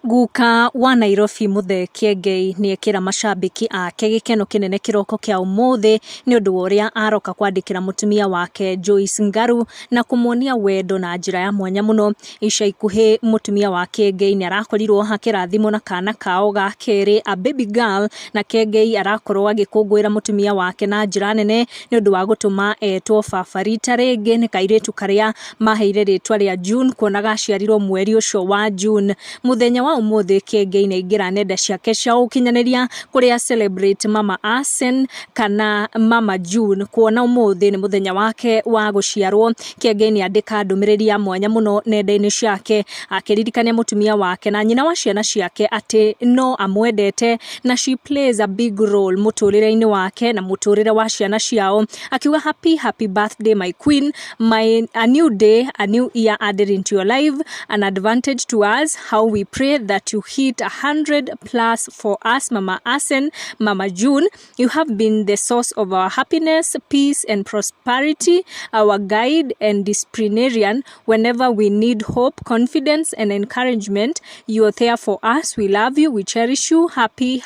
Guka wa Nairobi muthe Kiengei ni ekira mashabiki ake gikeno kinene kiroko kia umuthi ni undu uria aroka kwandikira mutumia wake Joyce Ngaru na kumuonia wendo na njira ya mwanya muno. Ica ikuhi mutumia wa Kiengei ni arakorirwo hakirathimo na kana kao ga keri a baby girl, na Kiengei arakorwo agikungwira mutumia wake na njira nene ni undu wa gutuma etwo fafarita ringi ni kairitu karia maheire ritwa ria June kuona gaciarirwo mweri ucio wa June. Muthenya wa umuthi Kiengei ni ingira nenda ciake cia ukinyaniria kuria celebrate mama Asen kana mama June kuona umuthi ni muthenya wake wa guciarwo. Kiengei ni andika ndumiriri ya mwanya muno nenda-ini ciake akiririkania mutumia wake na nyina wa ciana ciake ati no amwendete na she plays a big role muturire-ini wake na muturire wa ciana ciao, akiwa happy birthday my queen, a new day, a new year added into your life, an advantage to us, how we pray that you hit 100+ for us, Mama Asen, Mama June. You have been the source of our happiness, peace and prosperity, our guide and disciplinarian whenever we need hope, confidence and encouragement. You are there for us. We love you, we cherish you. Happy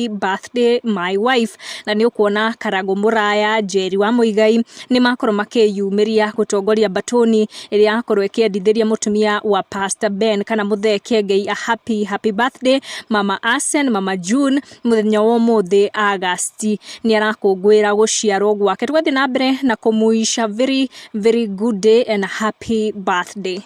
birthday my wife. Na ni ukuona Karago Muraya, Jerry wa Muigai ni makorwo makiyumiria gutongoria batoni iria akorwo ikiendithiria mutumia wa Pastor Ben kana muthe Kiengei a happy birthday Mama Asen, Mama June muthenya wa umuthi August ni arakungwira guciarwo gwake. Twathi na mbere na kumuisha very good day and happy birthday.